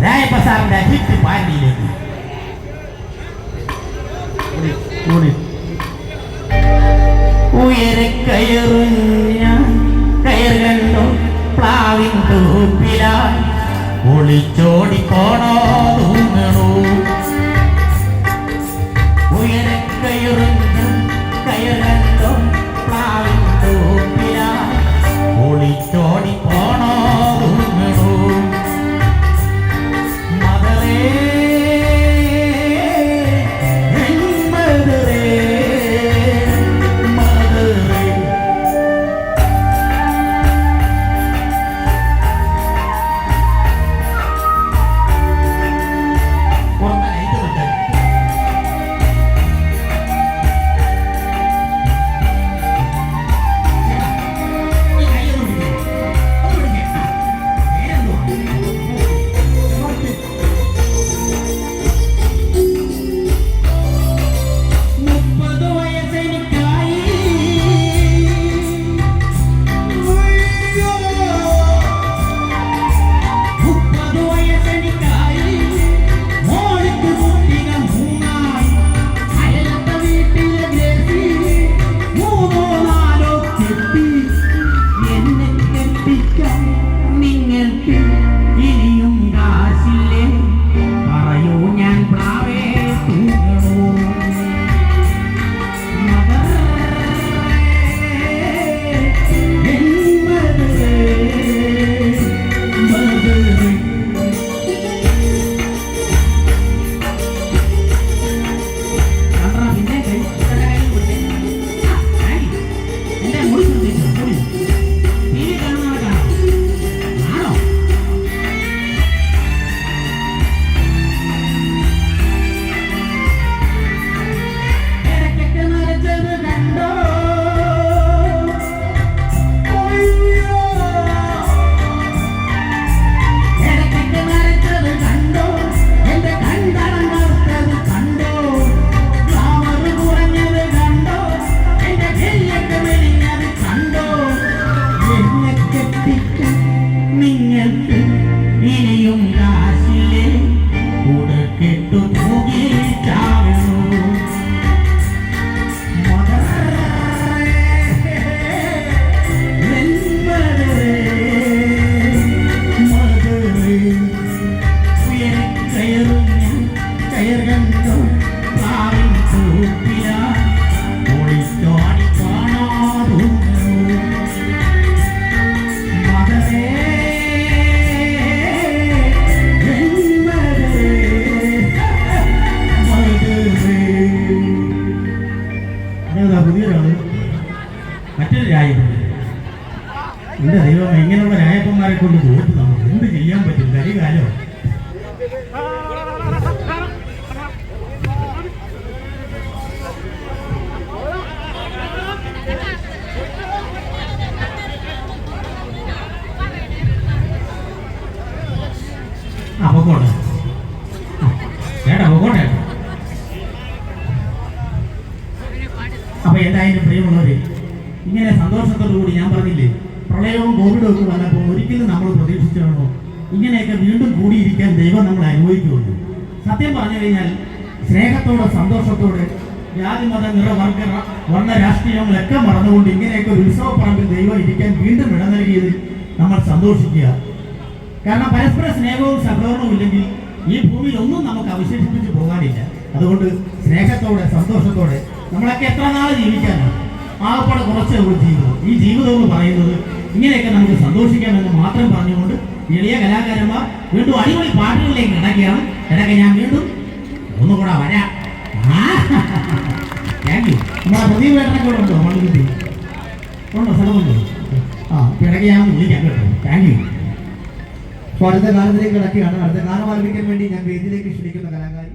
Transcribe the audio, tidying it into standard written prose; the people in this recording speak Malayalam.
രായപ്പ സാറിന്റെ ഹിറ്റ് പാർട്ടിയിലേക്ക് ഉയരെ കയറ് ഞാൻ കയർ കണ്ടു പ്ലാവിൻ തൂപ്പിലായി ഒളിച്ചോടി പോണോ തൂങ്ങണു ഉയരെ കയറ് കയർ കണ്ടു പ്ലാവിൻ തൂപ്പിലായി ഒളിച്ചോടി പോണോ തൂങ്ങണു മറ്റൊരു രാജ്യമുണ്ട്. എന്റെ ദൈവം ഇങ്ങനെയുള്ള രായപ്പന്മാരെ കൊണ്ട് തോറ്റ് നമുക്ക് എന്ത് ചെയ്യാൻ പറ്റും? കരികാലോ പൊക്കോട്ടെ ചേട്ടാ പൊക്കോട്ടെ. അപ്പൊ എന്തായാലും പ്രിയമുള്ളവരെ, ഇങ്ങനെ സന്തോഷത്തോടുകൂടി ഞാൻ പറഞ്ഞില്ലേ, പ്രളയവും കോവിഡും ഒക്കെ വന്നപ്പോൾ ഒരിക്കലും നമ്മൾ പ്രതീക്ഷിച്ചിരുന്നു ഇങ്ങനെയൊക്കെ വീണ്ടും കൂടിയിരിക്കാൻ ദൈവം നമ്മൾ അനുഭവിക്കുള്ളൂ. സത്യം പറഞ്ഞു കഴിഞ്ഞാൽ സ്നേഹത്തോടെ സന്തോഷത്തോടെ ജാതി മത വർണ്ണ രാഷ്ട്രീയങ്ങളൊക്കെ മറന്നുകൊണ്ട് ഇങ്ങനെയൊക്കെ ഒരു ഉത്സവപ്പറമ്പിൽ ദൈവം ഇരിക്കാൻ വീണ്ടും ഇട നൽകിയതിൽ നമ്മൾ സന്തോഷിക്കുക. കാരണം പരസ്പര സ്നേഹവും സഹകരണവും ഇല്ലെങ്കിൽ ഈ ഭൂമിയിൽ ഒന്നും നമുക്ക് അവശേഷിപ്പിച്ച് പോകാനില്ല. അതുകൊണ്ട് സ്നേഹത്തോടെ സന്തോഷത്തോടെ നമ്മളൊക്കെ എത്ര നാൾ ജീവിക്കാനാണ്? ആകപ്പാടെ കുറച്ചേ ഉള്ളൂ ജീവിതം. ഈ ജീവിതം എന്ന് പറയുന്നത് ഇങ്ങനെയൊക്കെ നമുക്ക് സന്തോഷിക്കാമെന്ന് മാത്രം പറഞ്ഞുകൊണ്ട് എളിയ കലാകാരന്മാർ വീണ്ടും അടിപൊളി പാട്ടുകളിലേക്ക് കിടക്കുകയാണ്. ഇടയ്ക്ക് ഞാൻ വീണ്ടും ഒന്നുകൂടെ വരാം. Thank you. നമ്മളെ പ്രദീപ് വേട്ടനൊക്കെ ഇവിടെ ഉണ്ടോ? മണ്ണിൽ ഉണ്ടോ? സ്ഥലമുണ്ടോ? ഇടയ്ക്ക് ഞാൻ വിളിക്കാം കേട്ടോ. Thank you. അപ്പോൾ അടുത്ത ഗാനത്തിലേക്ക് കിടക്കുകയാണ്. അടുത്ത ഗാനം ആരംഭിക്കാൻ വേണ്ടി ഞാൻ വേദിയിലേക്ക് ക്ഷണിക്കുന്ന കലാകാരി